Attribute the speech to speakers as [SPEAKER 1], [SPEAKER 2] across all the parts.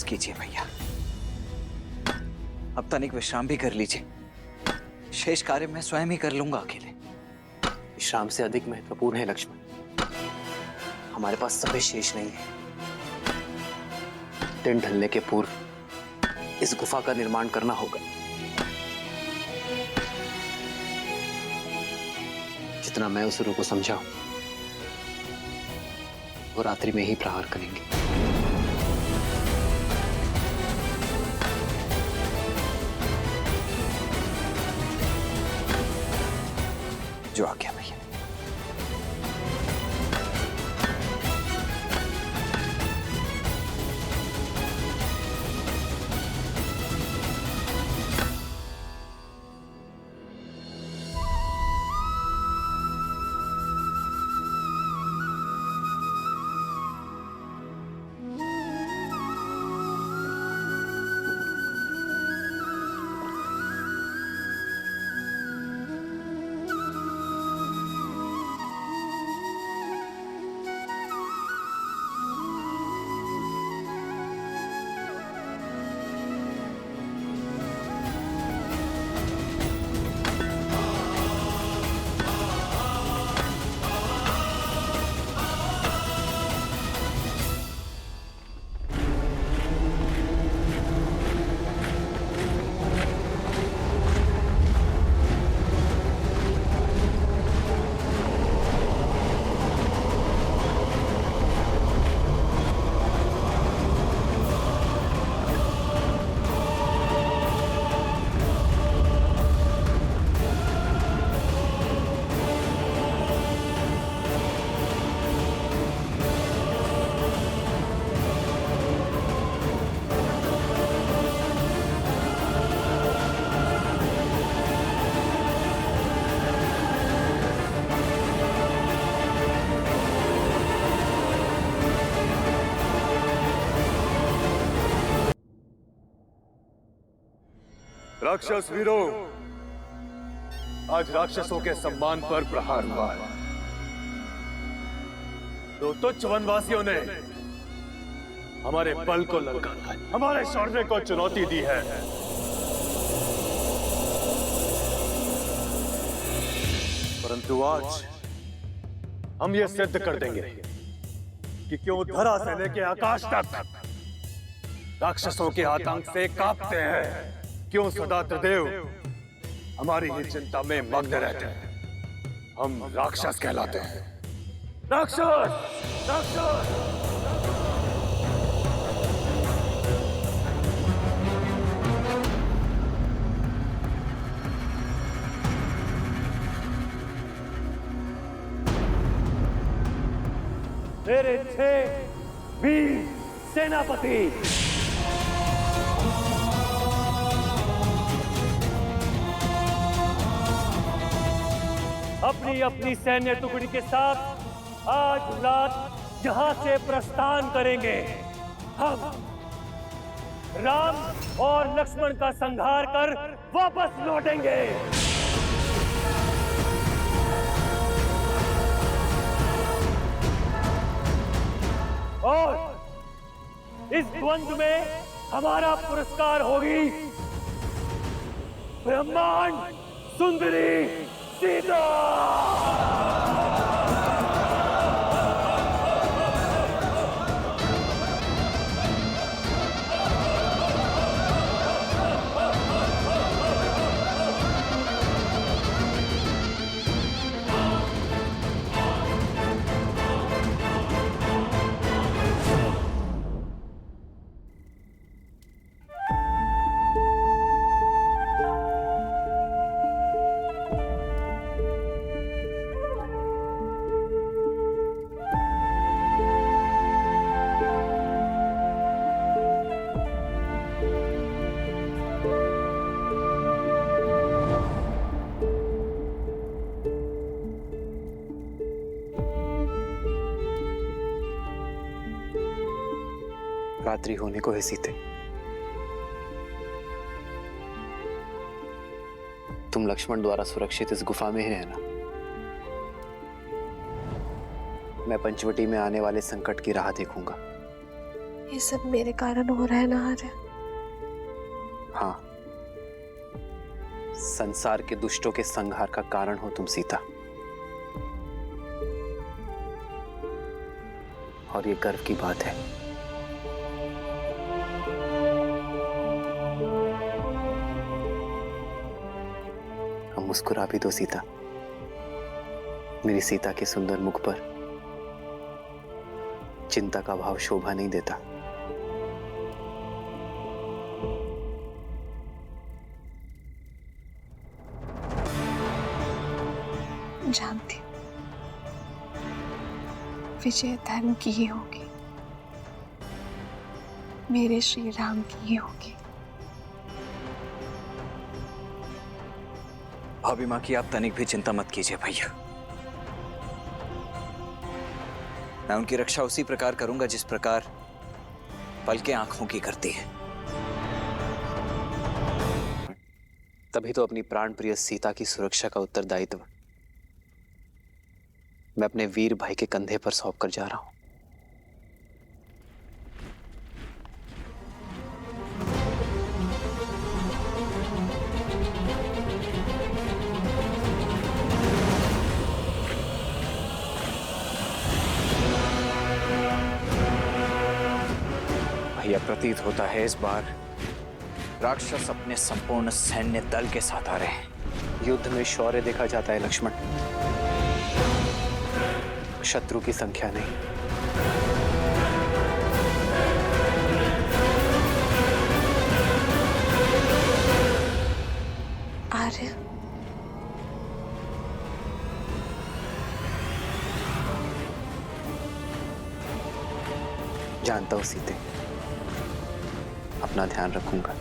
[SPEAKER 1] कीजिए भैया, अब तनिक विश्राम भी कर लीजिए। शेष कार्य मैं स्वयं ही कर लूंगा अकेले।
[SPEAKER 2] विश्राम से अधिक महत्वपूर्ण है लक्ष्मण, हमारे पास समय शेष नहीं है। दिन ढलने के पूर्व इस गुफा का निर्माण करना होगा। जितना मैं उस रूप को समझा हूं, वो रात्रि में ही प्रहार करेंगे।
[SPEAKER 1] जो आज्ञा भैया।
[SPEAKER 3] राक्षस वीरों, आज राक्षसों के सम्मान पर प्रहार हुआ है। दो तुच्छ वनवासियों ने हमारे बल को ललकारा है, हमारे शौर्य को चुनौती दी है। परंतु आज हम ये सिद्ध कर देंगे कि क्यों धरा से लेके आकाश तक राक्षसों के आतंक से कांपते हैं, क्यों सदा त्रिदेव हमारी ही चिंता में मग्न रहते हैं। हम राक्षस कहलाते हैं। राक्षस, राक्षस। मेरे 6 वीर सेनापति अपनी अपनी सैन्य टुकड़ी के साथ आज रात यहां से प्रस्थान करेंगे। हम राम और लक्ष्मण का संहार कर वापस लौटेंगे। और इस द्वंद्व में हमारा पुरस्कार होगी ब्रह्मांड सुंदरी सीता।
[SPEAKER 2] रात्रि होने को है सीते, तुम लक्ष्मण द्वारा सुरक्षित इस गुफा में ही रहना। मैं पंचवटी में आने वाले संकट की राह देखूंगा।
[SPEAKER 4] ये सब मेरे कारण हो रहा है ना आर्य?
[SPEAKER 2] हाँ, संसार के दुष्टों के संहार का कारण हो तुम सीता। और ये गर्व की बात है। हम मुस्कुरा भी दो सीता। मेरी सीता के सुंदर मुख पर चिंता का भाव शोभा नहीं देता।
[SPEAKER 4] जानती हूँ, विजय धर्म की ही होगी, मेरे श्री राम की ही होगी।
[SPEAKER 1] भाभी माँ की आप तनिक भी चिंता मत कीजिए भैया। मैं उनकी रक्षा उसी प्रकार करूंगा जिस प्रकार पलकें आंखों की करती है।
[SPEAKER 2] तभी तो अपनी प्राण प्रिय सीता की सुरक्षा का उत्तरदायित्व मैं अपने वीर भाई के कंधे पर सौंप कर जा रहा हूं।
[SPEAKER 1] भैया, प्रतीत होता है इस बार राक्षस अपने संपूर्ण सैन्य दल के साथ आ रहे हैं।
[SPEAKER 2] युद्ध में शौर्य देखा जाता है लक्ष्मण, शत्रु की संख्या नहीं।
[SPEAKER 4] आर्य,
[SPEAKER 2] जानता हूं सीते, अपना ध्यान रखूंगा।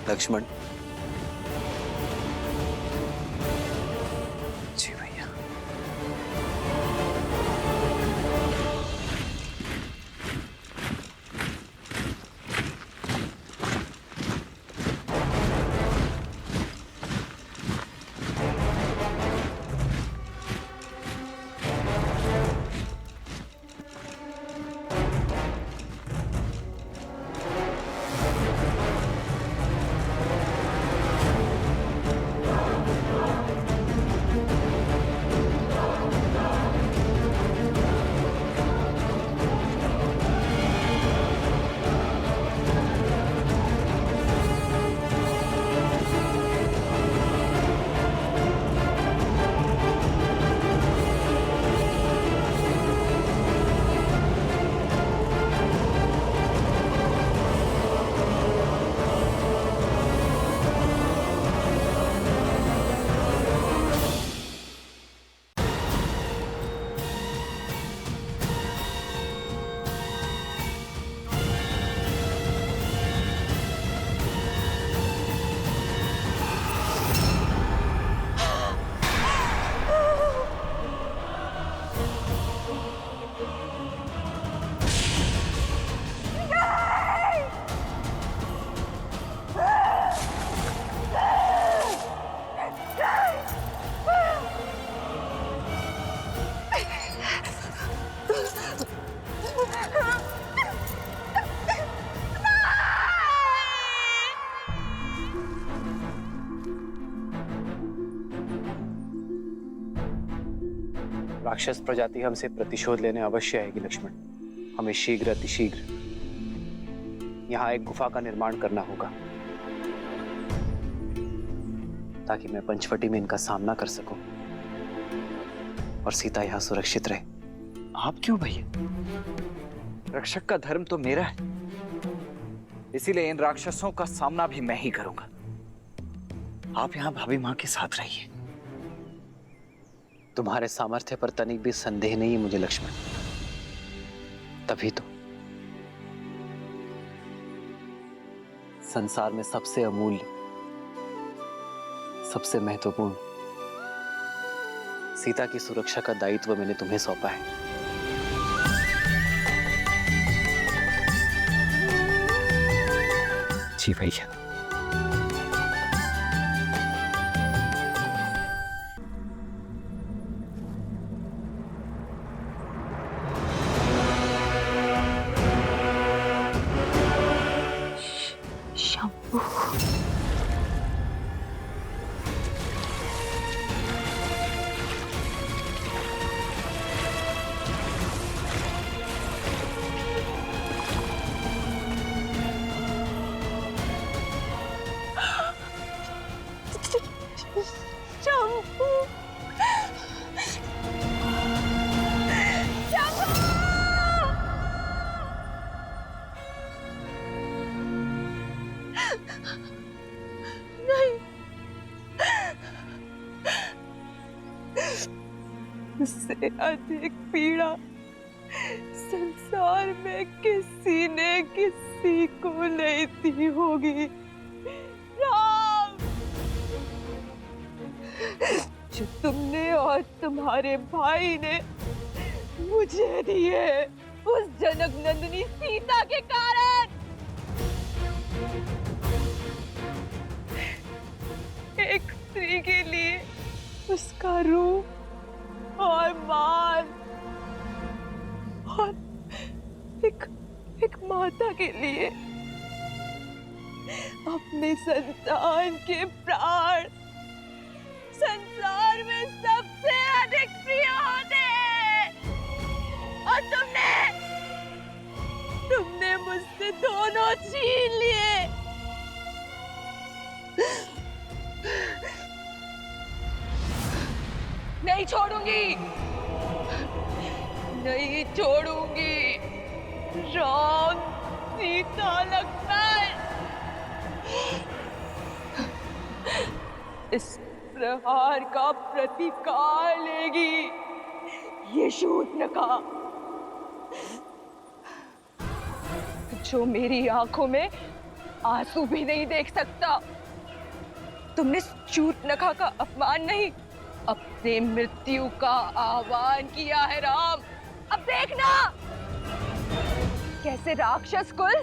[SPEAKER 2] लक्ष्मण,
[SPEAKER 1] जी भैया।
[SPEAKER 2] राक्षस प्रजाति हमसे प्रतिशोध लेने अवश्य आएगी लक्ष्मण। हमें शीघ्र अतिशीघ्र यहाँ एक गुफा का निर्माण करना होगा ताकि मैं पंचवटी में इनका सामना कर सकूं और सीता यहाँ सुरक्षित रहे।
[SPEAKER 1] आप क्यों भैया? रक्षक का धर्म तो मेरा है, इसीलिए इन राक्षसों का सामना भी मैं ही करूंगा। आप यहाँ भाभी माँ के साथ रहिए।
[SPEAKER 2] तुम्हारे सामर्थ्य पर तनिक भी संदेह नहीं है मुझे लक्ष्मण। तभी तो संसार में सबसे अमूल्य, सबसे महत्वपूर्ण सीता की सुरक्षा का दायित्व मैंने तुम्हें सौंपा है।
[SPEAKER 1] जी भैया।
[SPEAKER 5] उससे अधिक पीड़ा संसार में किसी ने किसी को नहीं दी होगी। राम, जो तुमने और तुम्हारे भाई ने मुझे दिए उस जनक नंदिनी सीता के कारण। एक स्त्री के लिए उसका रूप और मान, और एक माता के लिए अपने संतान के प्राण संसार में सबसे अधिक प्रिय होते हैं। और तुमने मुझसे दोनों छीन लिए। नहीं छोड़ूंगी, नहीं छोड़ूंगी। राम, सीता, लक्ष्मण, इस प्रहार का प्रतिकार लेगी ये शूर्पणखा, जो मेरी आंखों में आंसू भी नहीं देख सकता। तुमने शूर्पणखा का अपमान नहीं, अपने मृत्यु का आह्वान किया है राम। अब देखना कैसे राक्षस कुल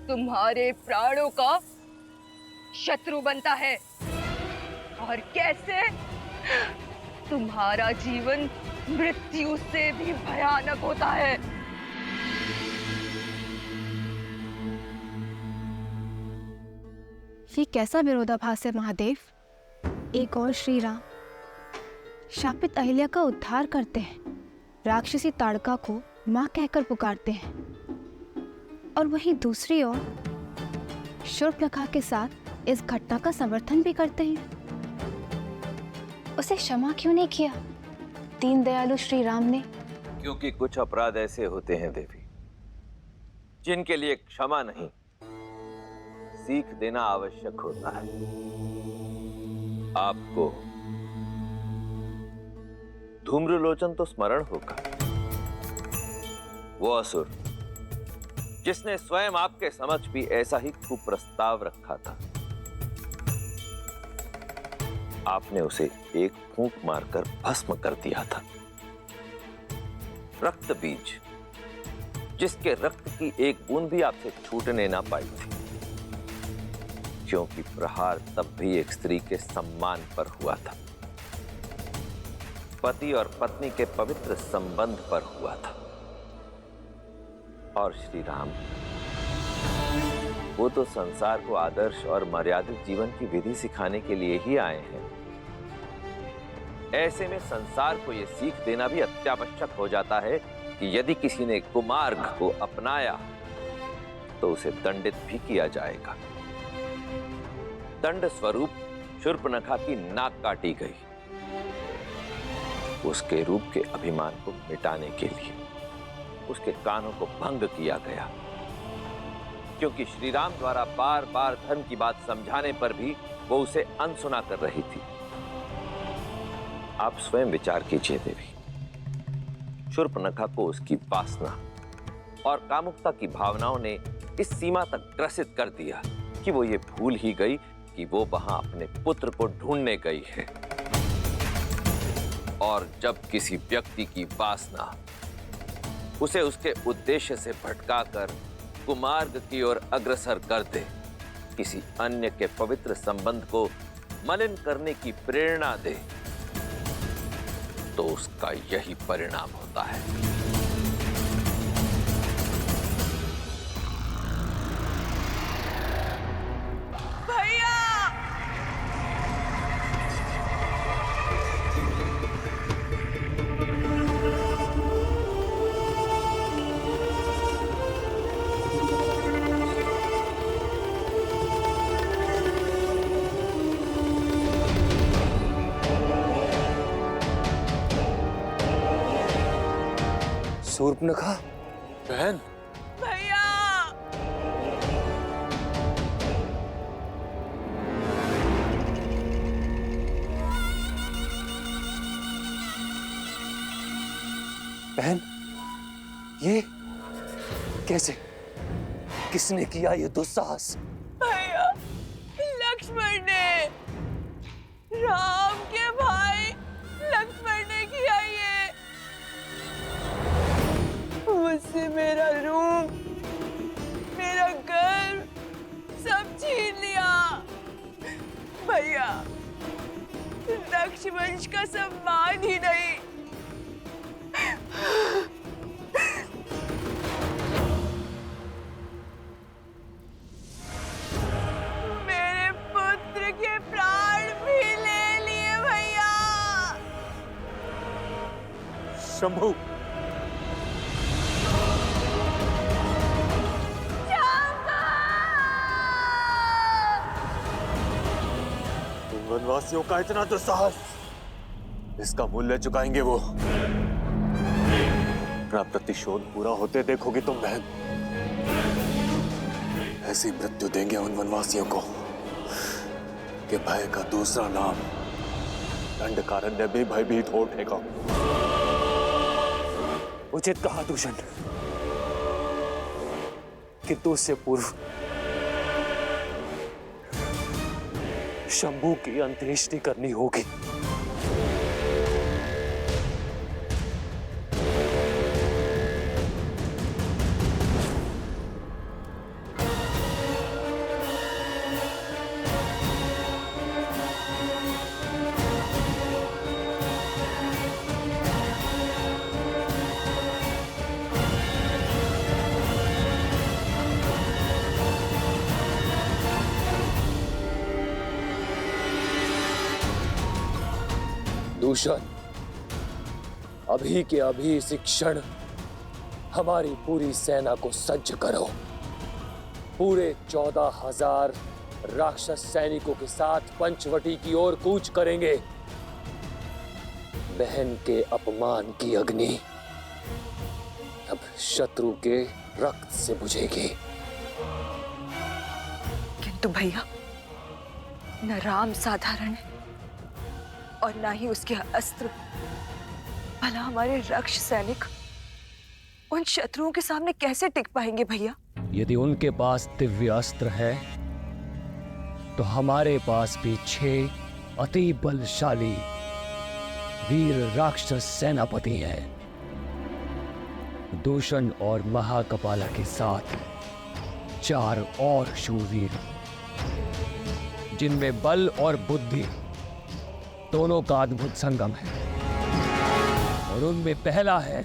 [SPEAKER 5] तुम्हारे प्राणों का शत्रु बनता है, और कैसे तुम्हारा जीवन मृत्यु से भी भयानक होता है।
[SPEAKER 6] ये कैसा विरोधाभास है महादेव? एक और श्री राम शापित अहिल्या का उद्धार करते हैं, राक्षसी ताड़का को मां कहकर पुकारते हैं, और वहीं दूसरी ओर शूर्पणखा के साथ इस घटना का समर्थन भी करते हैं। उसे क्षमा क्यों नहीं किया दीन दयालु श्री राम ने?
[SPEAKER 7] क्योंकि कुछ अपराध ऐसे होते हैं देवी, जिनके लिए क्षमा नहीं, सीख देना आवश्यक होता है। आपको धूम्रलोचन तो स्मरण होगा, वो असुर जिसने स्वयं आपके समक्ष भी ऐसा ही कुप्रस्ताव रखा था। आपने उसे एक फूंक मारकर भस्म कर दिया था। रक्त बीज, जिसके रक्त की एक बूंद भी आपसे छूटने ना पाई थी, क्योंकि प्रहार तब भी एक स्त्री के सम्मान पर हुआ था, पति और पत्नी के पवित्र संबंध पर हुआ था। और श्री राम, वो तो संसार को आदर्श और मर्यादित जीवन की विधि सिखाने के लिए ही आए हैं। ऐसे में संसार को यह सीख देना भी अत्यावश्यक हो जाता है कि यदि किसी ने कुमार्ग को अपनाया तो उसे दंडित भी किया जाएगा। दंड स्वरूप शूर्पणखा की नाक काटी गई, उसके रूप के अभिमान को मिटाने के लिए उसके कानों को भंग किया गया, क्योंकि श्री राम द्वारा बार बार धर्म की बात समझाने पर भी वो उसे अनसुना कर रही थी। आप स्वयं विचार कीजिए देवी, शूर्पणखा को उसकी वासना और कामुकता की भावनाओं ने इस सीमा तक ग्रसित कर दिया कि वो ये भूल ही गई कि वो वहां अपने पुत्र को ढूंढने गई है। और जब किसी व्यक्ति की वासना उसे उसके उद्देश्य से भटकाकर कुमार्ग की ओर अग्रसर कर दे, किसी अन्य के पवित्र संबंध को मलिन करने की प्रेरणा दे, तो उसका यही परिणाम होता है।
[SPEAKER 5] भैया,
[SPEAKER 3] शूर्पणखा बहन,
[SPEAKER 5] भैया,
[SPEAKER 3] बहन, ये कैसे? किसने किया ये दुस्साहस?
[SPEAKER 5] भैया, लक्ष्मण ने, राम के भाई लक्ष्मण ने किया ये। मुझसे मेरा रूप, मेरा घर सब छीन लिया। भैया, रक्षवंश का सम्मान ही नहीं, मेरे पुत्र के प्राण भी ले लिए भैया।
[SPEAKER 3] शंभू, तुम वनवासियों का इतना दुस्साहस, इसका मूल्य चुकाएंगे वो। अपना प्रतिशोध पूरा होते देखोगी तुम बहन। ऐसी मृत्यु देंगे उन वनवासियों को कि भय का दूसरा नाम दंडकारण्य भी भयभीत हो उठेगा। उचित कहा दूषण, किंतु उससे पूर्व शंभू की अंत्येष्टि करनी होगी।
[SPEAKER 8] दूषण, अभी के अभी इसी क्षण हमारी पूरी सेना को सज्ज करो। पूरे 14,000 राक्षस सैनिकों के साथ पंचवटी की ओर कूच करेंगे। बहन के अपमान की अग्नि अब शत्रु के रक्त से बुझेगी।
[SPEAKER 5] किंतु भैया, न राम साधारण है और ना ही उसके अस्त्र। भला हमारे रक्ष सैनिक उन शत्रुओं के सामने कैसे टिक पाएंगे भैया?
[SPEAKER 8] यदि उनके पास दिव्य अस्त्र है तो हमारे पास भी 6 अति बलशाली वीर राक्षस सेनापति हैं। दूषण और महाकपाला के साथ 4 और शूरवीर, जिनमें बल और बुद्धि दोनों का अद्भुत संगम है। और उनमें पहला है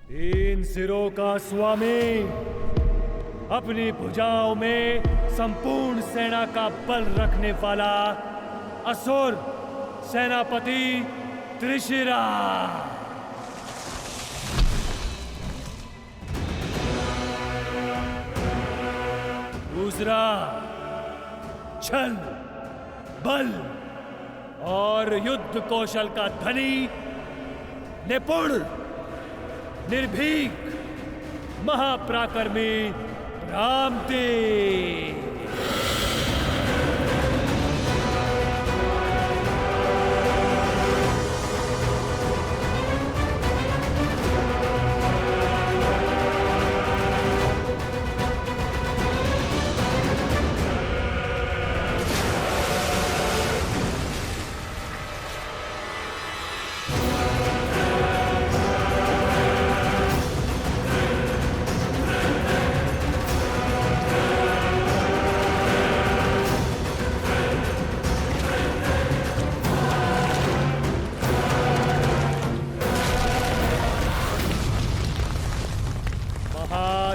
[SPEAKER 9] 3 सिरों का स्वामी, अपनी भुजाओं में संपूर्ण सेना का बल रखने वाला असुर सेनापति त्रिशिरा। दूसरा छल, बल और युद्ध कौशल का धनी, निपुण, निर्भीक, महापराक्रमी रामदेव।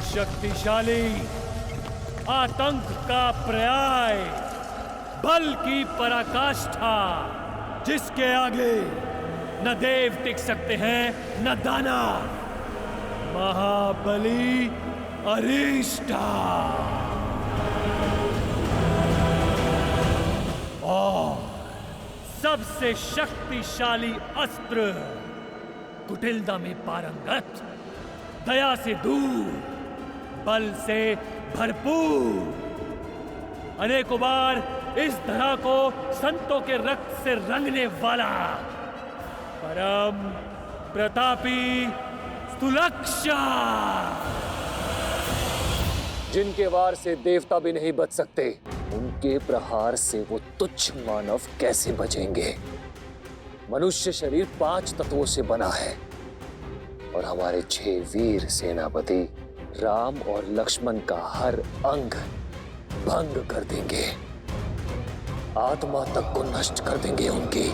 [SPEAKER 9] शक्तिशाली, आतंक का पर्याय, बल की पराकाष्ठा, जिसके आगे न देव टिक सकते हैं न दानव, महाबली अरिष्टा। और सबसे शक्तिशाली अस्त्र, कुटिलता में पारंगत, दया से दूर, बल से भरपूर, अनेकों बार इस धरा को संतों के रक्त से रंगने वाला, परम प्रतापी स्तुलक्षा।
[SPEAKER 8] जिनके वार से देवता भी नहीं बच सकते, उनके प्रहार से वो तुच्छ मानव कैसे बचेंगे? मनुष्य शरीर 5 तत्वों से बना है और हमारे 6 वीर सेनापति राम और लक्ष्मण का हर अंग भंग कर देंगे, आत्मा तक को नष्ट कर देंगे उनकी।